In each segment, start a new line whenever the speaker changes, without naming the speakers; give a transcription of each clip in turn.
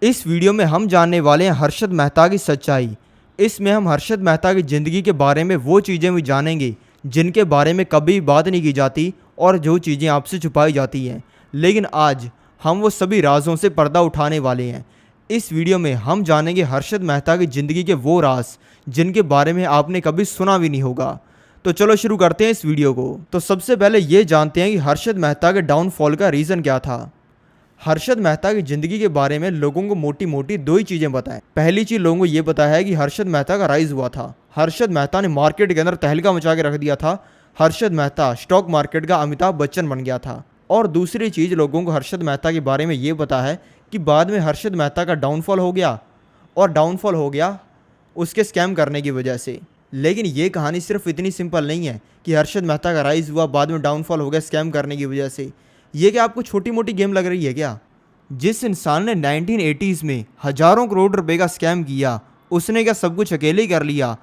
इस वीडियो में हम जानने वाले हैं हर्षद मेहता की सच्चाई। इसमें हम हर्षद मेहता की ज़िंदगी के बारे में वो चीज़ें भी जानेंगे जिनके बारे में कभी बात नहीं की जाती और जो चीज़ें आपसे छुपाई जाती हैं, लेकिन आज हम वो सभी राज़ों से पर्दा उठाने वाले हैं। इस वीडियो में हम जानेंगे हर्षद मेहता की ज़िंदगी के वो राज जिनके बारे में आपने कभी सुना भी नहीं होगा। तो चलो शुरू करते हैं इस वीडियो को। तो सबसे पहले ये जानते हैं कि हर्षद मेहता के डाउनफॉल का रीज़न क्या था। हर्षद मेहता की ज़िंदगी के बारे में लोगों को मोटी मोटी दो ही चीज़ें बताएं। पहली चीज़ लोगों को ये बताया है कि हर्षद मेहता का राइज हुआ था। हर्षद मेहता ने मार्केट के अंदर तहलका मचा के रख दिया था। हर्षद मेहता स्टॉक मार्केट का अमिताभ बच्चन बन गया था। और दूसरी चीज़ लोगों को हर्षद मेहता के बारे में ये पता है कि बाद में हर्षद मेहता का डाउनफॉल हो गया, और डाउनफॉल हो गया उसके स्कैम करने की वजह से। लेकिन ये कहानी सिर्फ इतनी सिंपल नहीं है कि हर्षद मेहता का राइज हुआ, बाद में डाउनफॉल हो गया स्कैम करने की वजह से। ये क्या आपको छोटी मोटी गेम लग रही है क्या? जिस इंसान ने 1980s में हजारों करोड़ रुपए का स्कैम किया, उसने क्या सब कुछ अकेले ही कर लिया?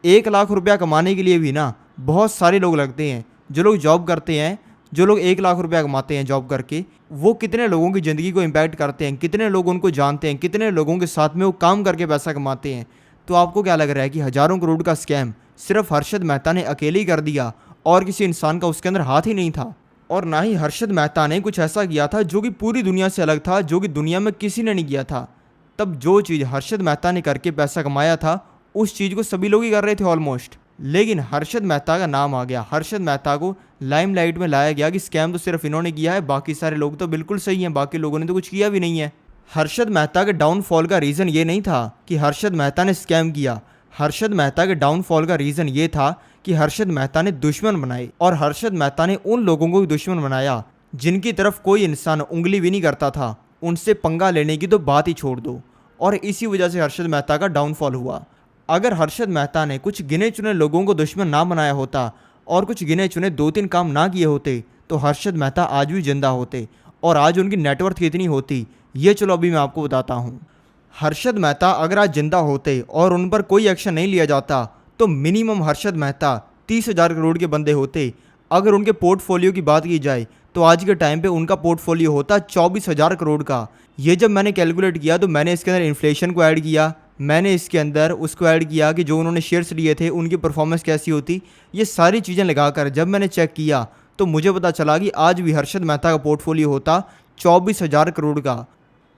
1 लाख रुपया कमाने के लिए भी ना बहुत सारे लोग लगते हैं। जो लोग जॉब करते हैं, जो लोग 1 लाख रुपया कमाते हैं जॉब करके, वो कितने लोगों की ज़िंदगी को इम्पैक्ट करते हैं, कितने लोग उनको जानते हैं, कितने लोगों के साथ में वो काम करके पैसा कमाते हैं। तो आपको क्या लग रहा है कि हजारों करोड़ का स्कैम सिर्फ हर्षद मेहता ने अकेले ही कर दिया और किसी इंसान का उसके अंदर हाथ ही नहीं था? और ना ही हर्षद मेहता ने कुछ ऐसा किया था जो कि पूरी दुनिया से अलग था, जो कि दुनिया में किसी ने नहीं किया था। तब जो चीज़ हर्षद मेहता ने करके पैसा कमाया था, उस चीज़ को सभी लोग ही कर रहे थे ऑलमोस्ट। लेकिन हर्षद मेहता का नाम आ गया, हर्षद मेहता को लाइमलाइट में लाया गया कि स्कैम तो सिर्फ इन्होंने किया है, बाकी सारे लोग तो बिल्कुल सही हैं, बाकी लोगों ने तो कुछ किया भी नहीं है। हर्षद मेहता के डाउनफॉल का रीज़न ये नहीं था कि हर्षद मेहता ने स्कैम किया। हर्षद मेहता के डाउनफॉल का रीज़न ये था कि हर्षद मेहता ने दुश्मन बनाए, और हर्षद मेहता ने उन लोगों को दुश्मन बनाया जिनकी तरफ कोई इंसान उंगली भी नहीं करता था। उनसे पंगा लेने की तो बात ही छोड़ दो। और इसी वजह से हर्षद मेहता का डाउनफॉल हुआ। अगर हर्षद मेहता ने कुछ गिने चुने लोगों को दुश्मन ना बनाया होता और कुछ गिने चुने 2-3 काम ना किए होते, तो हर्षद मेहता आज भी जिंदा होते। और आज उनकी नेटवर्थ कितनी होती, ये चलो अभी मैं आपको बताता हूँ। हर्षद मेहता अगर आज जिंदा होते और उन पर कोई एक्शन नहीं लिया जाता, तो मिनिमम हर्षद मेहता 30,000 करोड़ के बंदे होते। अगर उनके पोर्टफोलियो की बात की जाए तो आज के टाइम पे उनका पोर्टफोलियो होता 24,000 करोड़ का। ये जब मैंने कैलकुलेट किया तो मैंने इसके अंदर इन्फ्लेशन को ऐड किया, मैंने इसके अंदर उसको ऐड किया कि जो उन्होंने शेयर्स लिए थे उनकी परफॉर्मेंस कैसी होती। ये सारी चीज़ें लगाकर जब मैंने चेक किया तो मुझे पता चला कि आज भी हर्षद मेहता का पोर्टफोलियो होता 24,000 करोड़ का।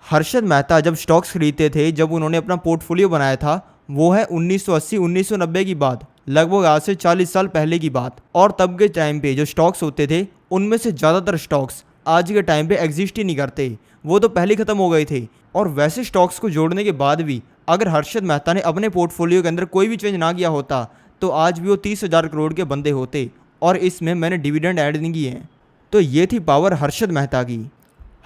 हर्षद मेहता जब स्टॉक्स खरीदते थे, जब उन्होंने अपना पोर्टफोलियो बनाया था, वो है 1980-1990 की बात, लगभग आज से 40 साल पहले की बात। और तब के टाइम पे जो स्टॉक्स होते थे, उनमें से ज़्यादातर स्टॉक्स आज के टाइम पे एग्जिस्ट ही नहीं करते, वो तो पहले ख़त्म हो गए थे। और वैसे स्टॉक्स को जोड़ने के बाद भी अगर हर्षद मेहता ने अपने पोर्टफोलियो के अंदर कोई भी चेंज ना किया होता, तो आज भी वो 30,000 करोड़ के बंदे होते। और इसमें मैंने डिविडेंड ऐड नहीं किए हैं। तो ये थी पावर हर्षद मेहता की।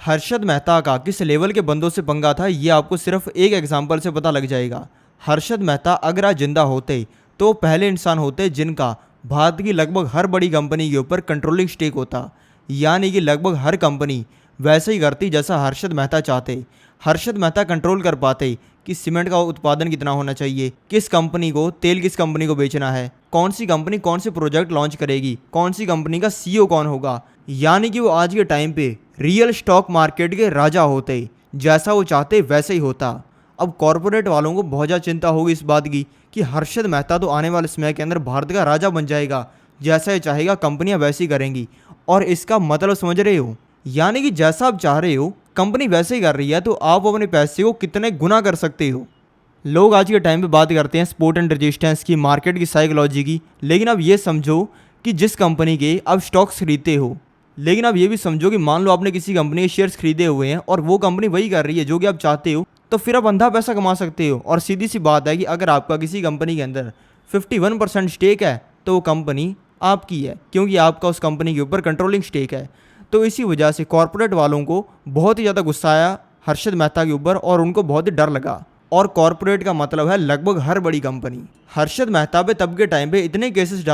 हर्षद मेहता का किस लेवल के बंदों से पंगा था, ये आपको सिर्फ एक एग्जांपल से पता लग जाएगा। हर्षद मेहता अगर आज जिंदा होते तो वो पहले इंसान होते जिनका भारत की लगभग हर बड़ी कंपनी के ऊपर कंट्रोलिंग स्टेक होता। यानी कि लगभग हर कंपनी वैसे ही करती जैसा हर्षद मेहता चाहते। हर्षद मेहता कंट्रोल कर पाते कि सीमेंट का उत्पादन कितना होना चाहिए, किस कंपनी को तेल किस कंपनी को बेचना है, कौन सी कंपनी कौन से प्रोजेक्ट लॉन्च करेगी, कौन सी कंपनी का सीईओ कौन होगा। यानी कि वो आज के टाइम पे रियल स्टॉक मार्केट के राजा होते, जैसा वो चाहते वैसे ही होता। अब कॉरपोरेट वालों को बहुत ज़्यादा चिंता होगी इस बात की कि हर्षद मेहता तो आने वाले समय के अंदर भारत का राजा बन जाएगा, जैसा ये चाहेगा कंपनियां वैसी करेंगी। और इसका मतलब समझ रहे हो? यानी कि जैसा आप चाह रहे हो कंपनी वैसे ही कर रही है, तो आप अपने पैसे को कितने गुना कर सकते हो। लोग आज के टाइम पे बात करते हैं सपोर्ट एंड रेजिस्टेंस की, मार्केट की साइकोलॉजी की, लेकिन अब ये समझो कि जिस कंपनी के आप स्टॉक्स खरीदते हो, लेकिन आप ये भी समझो कि मान लो आपने किसी कंपनी के शेयर्स खरीदे हुए हैं और वो कंपनी वही कर रही है जो कि आप चाहते हो, तो फिर आप अंधा पैसा कमा सकते हो। और सीधी सी बात है कि अगर आपका किसी कंपनी के अंदर 51% स्टेक है, तो वो कंपनी आपकी है, क्योंकि आपका उस कंपनी के ऊपर कंट्रोलिंग स्टेक है। तो इसी वजह से कॉरपोरेट वालों को बहुत ही ज़्यादा गुस्सा आया हर्षद मेहता के ऊपर, और उनको बहुत ही डर लगा। और कॉरपोरेट का मतलब है लगभग हर बड़ी कंपनी। हर्षद मेहता पे तब के टाइम पे इतने केसेस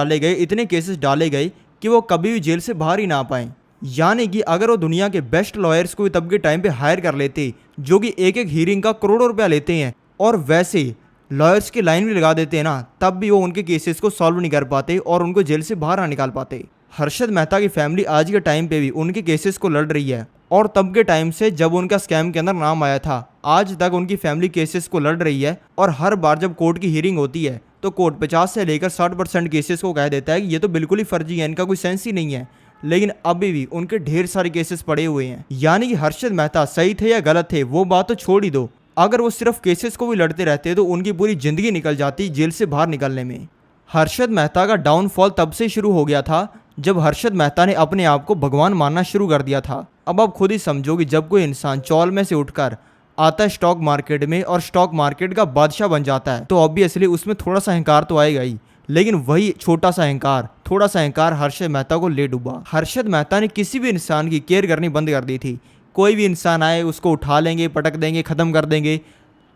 डाले गए कि वो कभी भी जेल से बाहर ही ना आ पाए। यानी कि अगर वो दुनिया के बेस्ट लॉयर्स को तब के टाइम पे हायर कर लेते, जो कि एक एक हीरिंग का करोड़ों रुपया लेते हैं, और वैसे लॉयर्स की लाइन भी लगा देते हैं ना, तब भी वो उनके केसेस को सॉल्व नहीं कर पाते और उनको जेल से बाहर ना निकाल पाते। हर्षद मेहता की फैमिली आज के टाइम पे भी उनके केसेस को लड़ रही है, और तब के टाइम से जब उनका स्कैम के अंदर नाम आया था, आज तक उनकी फैमिली केसेस को लड़ रही है और हर बार जब कोर्ट की हियरिंग होती है तो कोर्ट 50 से लेकर 60% केसेस को कह देता है कि ये तो बिल्कुल ही फर्जी है, इनका कोई सेंस ही नहीं है। लेकिन अभी भी उनके ढेर सारे केसेस पड़े हुए हैं। यानी कि हर्षद मेहता सही थे या गलत थे वो बात तो छोड़ ही दो, अगर वो सिर्फ केसेस को भी लड़ते रहते तो उनकी पूरी जिंदगी निकल जाती जेल से बाहर निकलने में। हर्षद मेहता का डाउनफॉल तब से शुरू हो गया था जब हर्षद मेहता ने अपने आप को भगवान मानना शुरू कर दिया था। अब आप खुद ही समझो कि जब कोई इंसान चौल में से उठकर आता है स्टॉक मार्केट में और स्टॉक मार्केट का बादशाह बन जाता है तो ऑब्वियसली उसमें थोड़ा सा अहंकार तो आएगा ही। लेकिन वही छोटा सा अहंकार, थोड़ा सा अहंकार हर्षद मेहता को ले डूबा। हर्षद मेहता ने किसी भी इंसान की केयर करनी बंद कर दी थी। कोई भी इंसान आए उसको उठा लेंगे, पटक देंगे, ख़त्म कर देंगे।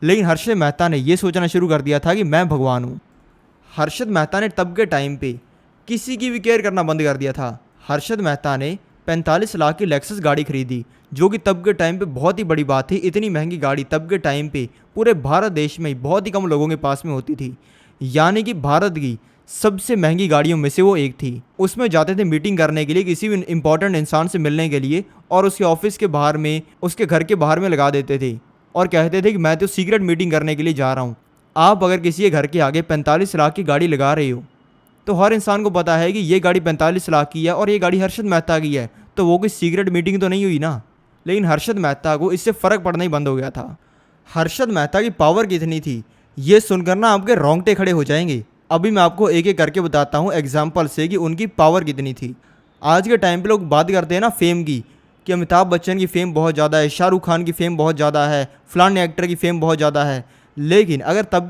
लेकिन हर्षद मेहता ने यह सोचना शुरू कर दिया था कि मैं भगवान हूँ। हर्षद मेहता ने तब के टाइम पे किसी की भी केयर करना बंद कर दिया था। हर्षद मेहता ने 45 लाख की लेक्सस गाड़ी खरीदी, जो कि तब के टाइम पे बहुत ही बड़ी बात थी। इतनी महंगी गाड़ी तब के टाइम पे पूरे भारत देश में बहुत ही कम लोगों के पास में होती थी। यानी कि भारत की सबसे महंगी गाड़ियों में से वो एक थी। उसमें जाते थे मीटिंग करने के लिए, किसी भी इंपॉर्टेंट इंसान से मिलने के लिए, और उसके ऑफिस के बाहर में, उसके घर के बाहर में लगा देते थे और कहते थे कि मैं तो सीक्रेट मीटिंग करने के लिए जा रहा हूँ। आप अगर किसी के घर के आगे 45 लाख की गाड़ी लगा रहे हो तो हर इंसान को पता है कि ये गाड़ी 45 लाख की है और ये गाड़ी हर्षद मेहता की है, तो वो कोई सीक्रेट मीटिंग तो नहीं हुई ना। लेकिन हर्षद मेहता को इससे फ़र्क पड़ना ही बंद हो गया था। हर्षद मेहता की पावर कितनी थी ये सुनकर ना आपके रोंगटे खड़े हो जाएंगे। अभी मैं आपको एक एक करके बताता हूँ एग्जाम्पल से कि उनकी पावर कितनी थी। आज के टाइम पे लोग बात करते हैं ना फेम की, कि अमिताभ बच्चन की फेम बहुत ज़्यादा है, शाहरुख खान की फेम बहुत ज़्यादा है, फलाने एक्टर की फेम बहुत ज़्यादा है। लेकिन अगर तब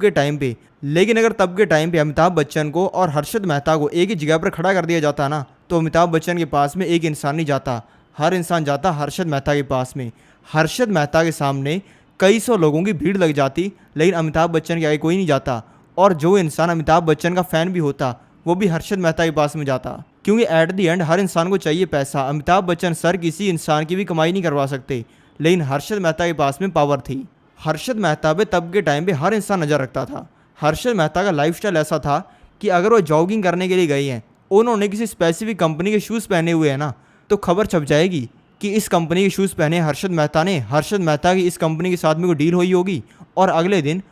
के टाइम पे अमिताभ बच्चन को और हर्षद मेहता को एक ही जगह पर खड़ा कर दिया जाता ना, तो अमिताभ बच्चन के पास में एक इंसान नहीं जाता, हर इंसान जाता हर्षद मेहता के पास में। हर्षद मेहता के सामने कई सौ लोगों की भीड़ लग जाती, लेकिन अमिताभ बच्चन के आगे कोई नहीं जाता। और जो इंसान अमिताभ बच्चन का फ़ैन भी होता वो भी हर्षद मेहता के पास में जाता, क्योंकि एट दी एंड हर इंसान को चाहिए पैसा। अमिताभ बच्चन सर किसी इंसान की भी कमाई नहीं करवा सकते, लेकिन हर्षद मेहता के पास में पावर थी। हर्षद मेहता पे तब के टाइम पे हर इंसान नज़र रखता था। हर्षद मेहता का लाइफस्टाइल ऐसा था कि अगर वो जॉगिंग करने के लिए गए हैं, उन्होंने किसी स्पेसिफिक कंपनी के शूज़ पहने हुए हैं ना, तो खबर छप जाएगी कि इस कंपनी के शूज़ पहने हर्षद मेहता ने, हर्षद मेहता की इस कंपनी के साथ में कोई डील हुई होगी। और अगले दिन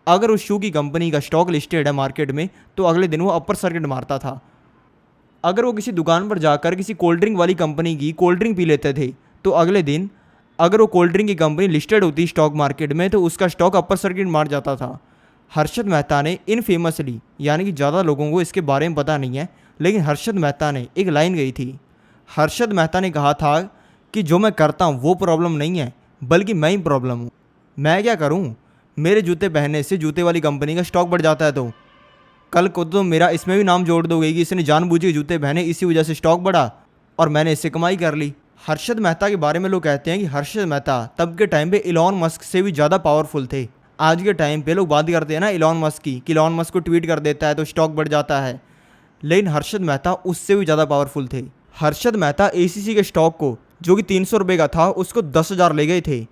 अगर उस शू की कंपनी का स्टॉक लिस्टेड है मार्केट में, तो अगले दिन वो अपर सर्किट मारता था। अगर वो किसी दुकान पर जाकर किसी कोल्ड ड्रिंक वाली कंपनी की कोल्ड ड्रिंक पी लेते थे, तो अगले दिन अगर वो कोल्ड ड्रिंक की कंपनी लिस्टेड होती स्टॉक मार्केट में, तो उसका स्टॉक अपर सर्किट मार जाता था। हर्षद मेहता ने इनफेमसली, यानी कि ज़्यादा लोगों को इसके बारे में पता नहीं है, लेकिन हर्षद मेहता ने एक लाइन गई थी। हर्षद मेहता ने कहा था कि जो मैं करता हूँ वो प्रॉब्लम नहीं है, बल्कि मैं ही प्रॉब्लम हूँ। मैं क्या करूँ, मेरे जूते पहनने से जूते वाली कंपनी का स्टॉक बढ़ जाता है, तो कल को तो मेरा इसमें भी नाम जोड़ दोगे कि इसने जानबूझ के जूते पहने, इसी वजह से स्टॉक बढ़ा और मैंने इससे कमाई कर ली। हर्षद मेहता के बारे में लोग कहते हैं कि हर्षद मेहता तब के टाइम पे इलॉन मस्क से भी ज़्यादा पावरफुल थे। आज के टाइम पे लोग बात करते हैं ना इलॉन मस्क की, कि इलॉन मस्क को ट्वीट कर देता है तो स्टॉक बढ़ जाता है, लेकिन हर्षद मेहता उससे भी ज़्यादा पावरफुल थे। हर्षद मेहता एसीसी के स्टॉक को, जो कि 300 रुपये का था, उसको 10,000 ले गए थे,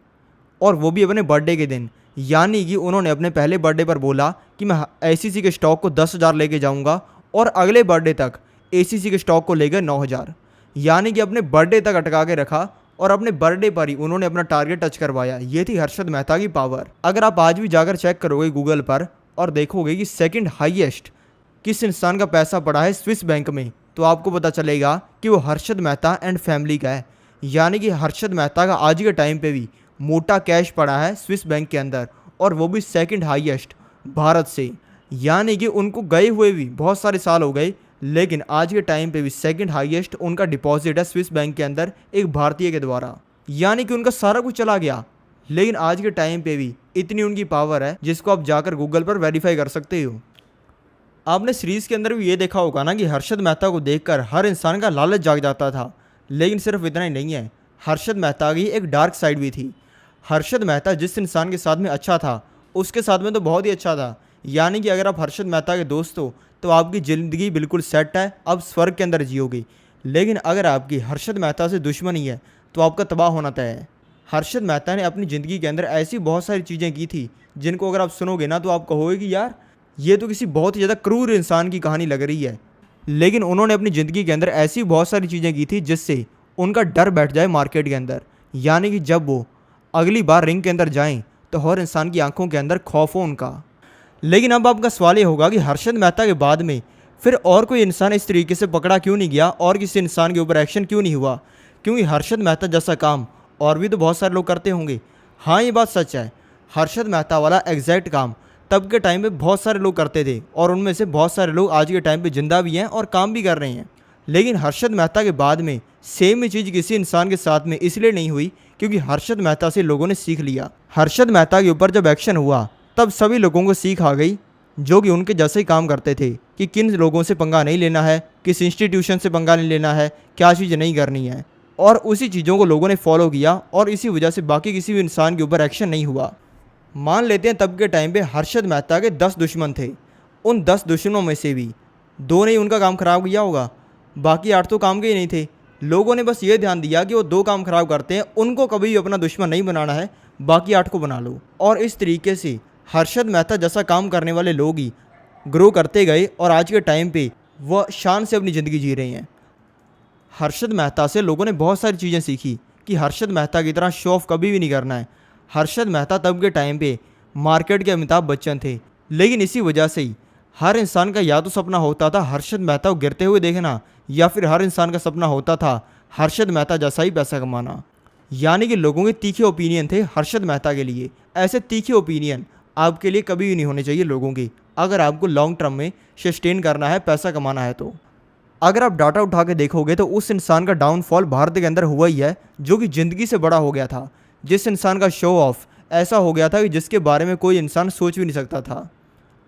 और वो भी अपने बर्थडे के दिन। यानी कि उन्होंने अपने पहले बर्थडे पर बोला कि मैं एसीसी के स्टॉक को 10,000 लेके जाऊंगा, और अगले बर्थडे तक एसीसी के स्टॉक को ले गए 9,000। यानी कि अपने बर्थडे तक अटका के रखा और अपने बर्थडे पर ही उन्होंने अपना टारगेट टच करवाया। ये थी हर्षद मेहता की पावर। अगर आप आज भी जाकर चेक करोगे गूगल पर और देखोगे कि सेकंड हाईएस्ट किस इंसान का पैसा पड़ा है स्विस बैंक में, तो आपको पता चलेगा कि वो हर्षद मेहता एंड फैमिली का है। यानी कि हर्षद मेहता का आज के टाइम पे भी मोटा कैश पड़ा है स्विस बैंक के अंदर, और वो भी सेकंड हाईएस्ट भारत से। यानी कि उनको गए हुए भी बहुत सारे साल हो गए, लेकिन आज के टाइम पे भी सेकंड हाईएस्ट उनका डिपॉजिट है स्विस बैंक के अंदर एक भारतीय के द्वारा। यानी कि उनका सारा कुछ चला गया, लेकिन आज के टाइम पे भी इतनी उनकी पावर है जिसको आप जाकर गूगल पर वेरीफाई कर सकते हो। आपने सीरीज़ के अंदर भी ये देखा होगा ना कि हर्षद मेहता को देखकर हर इंसान का लालच जाग जाता था। लेकिन सिर्फ इतना ही नहीं है, हर्षद मेहता की एक डार्क साइड भी थी। हर्षद मेहता जिस इंसान के साथ में अच्छा था, उसके साथ में तो बहुत ही अच्छा था। यानी कि अगर आप हर्षद मेहता के दोस्त हो तो आपकी ज़िंदगी बिल्कुल सेट है, आप स्वर्ग के अंदर जियोगे। लेकिन अगर आपकी हर्षद मेहता से दुश्मनी है तो आपका तबाह होना तय है। हर्षद मेहता ने अपनी ज़िंदगी के अंदर ऐसी बहुत सारी चीज़ें की थी जिनको अगर आप सुनोगे ना तो आप कहोगे कि यार ये तो किसी बहुत ही ज़्यादा क्रूर इंसान की कहानी लग रही है। लेकिन उन्होंने अपनी ज़िंदगी के अंदर ऐसी बहुत सारी चीज़ें की थी जिससे उनका डर बैठ जाए मार्केट के अंदर। यानी कि जब वो अगली बार रिंग के अंदर जाएं तो हर इंसान की आंखों के अंदर खौफ हो उनका। लेकिन अब आपका सवाल ये होगा कि हर्षद मेहता के बाद में फिर और कोई इंसान इस तरीके से पकड़ा क्यों नहीं गया और किसी इंसान के ऊपर एक्शन क्यों नहीं हुआ, क्योंकि हर्षद मेहता जैसा काम और भी तो बहुत सारे लोग करते होंगे। हाँ, ये बात सच है, हर्षद मेहता वाला एग्जैक्ट काम तब के टाइम पे बहुत सारे लोग करते थे और उनमें से बहुत सारे लोग आज के टाइम पे जिंदा भी हैं और काम भी कर रहे हैं। लेकिन हर्षद मेहता के बाद में सेम ही चीज़ किसी इंसान के साथ में इसलिए नहीं हुई क्योंकि हर्षद मेहता से लोगों ने सीख लिया। हर्षद मेहता के ऊपर जब एक्शन हुआ तब सभी लोगों को सीख आ गई जो कि उनके जैसे ही काम करते थे कि किन लोगों से पंगा नहीं लेना है, किस इंस्टीट्यूशन से पंगा नहीं लेना है, क्या चीज़ नहीं करनी है। और उसी चीज़ों को लोगों ने फॉलो किया और इसी वजह से बाकी किसी भी इंसान के ऊपर एक्शन नहीं हुआ। मान लेते हैं तब के टाइम पे हर्षद मेहता के 10 दुश्मन थे, उन 10 दुश्मनों में से भी 2 ने उनका काम ख़राब किया होगा, बाकी 8 तो काम के ही नहीं थे। लोगों ने बस ये ध्यान दिया कि वो 2 काम ख़राब करते हैं, उनको कभी भी अपना दुश्मन नहीं बनाना है, बाकी 8 को बना लो। और इस तरीके से हर्षद मेहता जैसा काम करने वाले लोग ही ग्रो करते गए और आज के टाइम पे वह शान से अपनी ज़िंदगी जी रहे हैं। हर्षद मेहता से लोगों ने बहुत सारी चीज़ें सीखी कि हर्षद मेहता की तरह शो ऑफ कभी भी नहीं करना है। हर्षद मेहता तब के टाइम पे मार्केट के अमिताभ बच्चन थे, लेकिन इसी वजह से ही हर इंसान का या तो सपना होता था हर्षद मेहता को गिरते हुए देखना, या फिर हर इंसान का सपना होता था हर्षद मेहता जैसा ही पैसा कमाना। यानी कि लोगों के तीखे ओपिनियन थे हर्षद मेहता के लिए। ऐसे तीखे ओपिनियन आपके लिए कभी भी नहीं होने चाहिए लोगों के, अगर आपको लॉन्ग टर्म में सस्टेन करना है, पैसा कमाना है। तो अगर आप डाटा उठा के देखोगे तो उस इंसान का डाउनफॉल भारत के अंदर हुआ ही है जो कि ज़िंदगी से बड़ा हो गया था, जिस इंसान का शो ऑफ ऐसा हो गया था कि जिसके बारे में कोई इंसान सोच भी नहीं सकता था।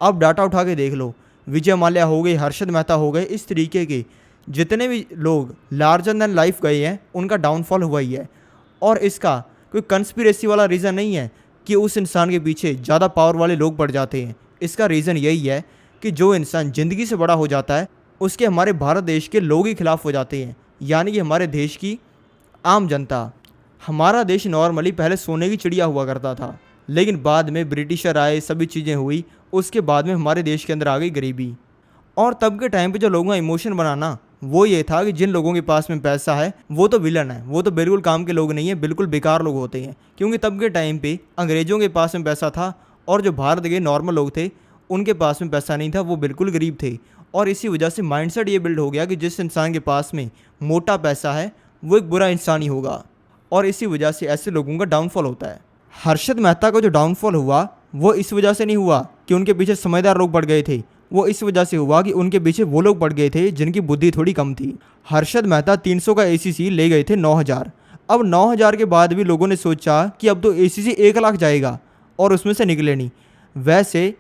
अब डाटा उठा के देख लो, विजय माल्या हो गए, हर्षद मेहता हो गए, इस तरीके के जितने भी लोग लार्जर दैन लाइफ गए हैं उनका डाउनफॉल हुआ ही है। और इसका कोई कंस्पिरेसी वाला रीज़न नहीं है कि उस इंसान के पीछे ज़्यादा पावर वाले लोग पड़ जाते हैं। इसका रीज़न यही है कि जो इंसान ज़िंदगी से बड़ा हो जाता है उसके हमारे भारत देश के लोग ही खिलाफ हो जाते हैं, यानी कि हमारे देश की आम जनता। हमारा देश नॉर्मली पहले सोने की चिड़िया हुआ करता था, लेकिन बाद में ब्रिटिशर आए, सभी चीज़ें हुई, उसके बाद में हमारे देश के अंदर आ गई गरीबी। और तब के टाइम पे जो लोगों का इमोशन बनाना वो ये था कि जिन लोगों के पास में पैसा है वो तो विलन है, वो तो बिल्कुल काम के लोग नहीं है, बिल्कुल बेकार लोग होते हैं। क्योंकि तब के टाइम पे अंग्रेज़ों के पास में पैसा था और जो भारत के नॉर्मल लोग थे उनके पास में पैसा नहीं था, वो बिल्कुल गरीब थे। और इसी वजह से माइंडसेट ये बिल्ड हो गया कि जिस इंसान के पास में मोटा पैसा है वो एक बुरा इंसान ही होगा, और इसी वजह से ऐसे लोगों का डाउनफॉल होता है। हर्षद मेहता का जो डाउनफॉल हुआ वो इस वजह से नहीं हुआ कि उनके पीछे समझदार लोग पड़ गए थे, वो इस वजह से हुआ कि उनके पीछे वो लोग पड़ गए थे जिनकी बुद्धि थोड़ी कम थी। हर्षद मेहता 300 का ACC ले गए थे 9000। अब 9000 के बाद भी लोगों ने सोचा कि अब तो ACC 1 लाख जाएगा और उसमें से निकले नहीं। वैसे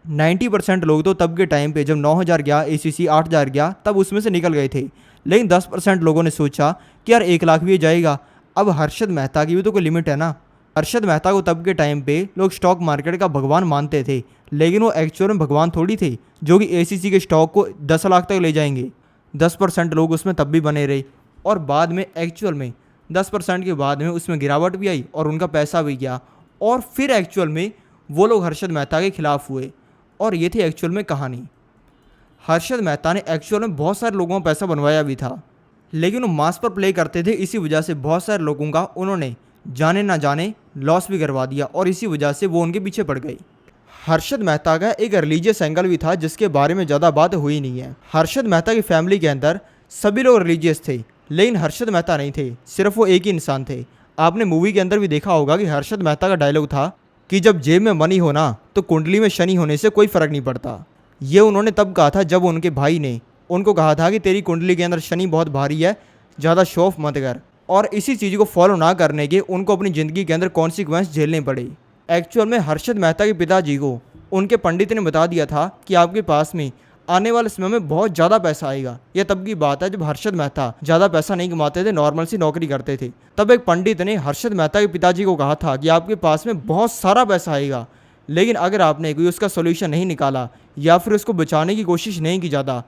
90% लोग तो तब के टाइम पे जब 9000 गया, ACC 8000 गया, तब उसमें से निकल गए थे। लेकिन 10% लोगों ने सोचा कि यार 1 लाख भी जाएगा। अब हर्षद मेहता की भी तो कोई लिमिट है ना। हर्षद मेहता को तब के टाइम पे लोग स्टॉक मार्केट का भगवान मानते थे, लेकिन वो एक्चुअल में भगवान थोड़ी थे जो कि ACC के स्टॉक को 10 लाख तक ले जाएंगे। 10% लोग उसमें तब भी बने रहे और बाद में एक्चुअल में 10% के बाद में उसमें गिरावट भी आई और उनका पैसा भी गया, और फिर एक्चुअल में वो लोग हर्षद मेहता के खिलाफ हुए। और ये थी एक्चुअल में कहानी। हर्षद मेहता ने एक्चुअल में बहुत सारे लोगों का पैसा बनवाया भी था, लेकिन वो मास पर प्ले करते थे, इसी वजह से बहुत सारे लोगों का उन्होंने जाने ना जाने लॉस भी करवा दिया और इसी वजह से वो उनके पीछे पड़ गई। हर्षद मेहता का एक रिलीजियस एंगल भी था जिसके बारे में ज़्यादा बात हुई नहीं है। हर्षद मेहता की फैमिली के अंदर सभी लोग रिलीजियस थे, लेकिन हर्षद मेहता नहीं थे, सिर्फ वो एक ही इंसान थे। आपने मूवी के अंदर भी देखा होगा कि हर्षद मेहता का डायलॉग था कि जब जेब में मनी हो ना तो कुंडली में शनि होने से कोई फ़र्क नहीं पड़ता। ये उन्होंने तब कहा था जब उनके भाई ने उनको कहा था कि तेरी कुंडली के अंदर शनि बहुत भारी है, ज़्यादा शो ऑफ मत कर। और इसी चीज़ को फॉलो ना करने के उनको अपनी ज़िंदगी के अंदर कॉन्सिक्वेंस झेलने पड़े। एक्चुअल में हर्षद मेहता के पिताजी को उनके पंडित ने बता दिया था कि आपके पास में आने वाले समय में बहुत ज़्यादा पैसा आएगा। यह तब की बात है जब हर्षद मेहता ज़्यादा पैसा नहीं कमाते थे, नॉर्मल सी नौकरी करते थे। तब एक पंडित ने हर्षद मेहता के पिताजी को कहा था कि आपके पास में बहुत सारा पैसा आएगा, लेकिन अगर आपने कोई उसका सोल्यूशन नहीं निकाला या फिर उसको बचाने की कोशिश नहीं की ज़्यादा,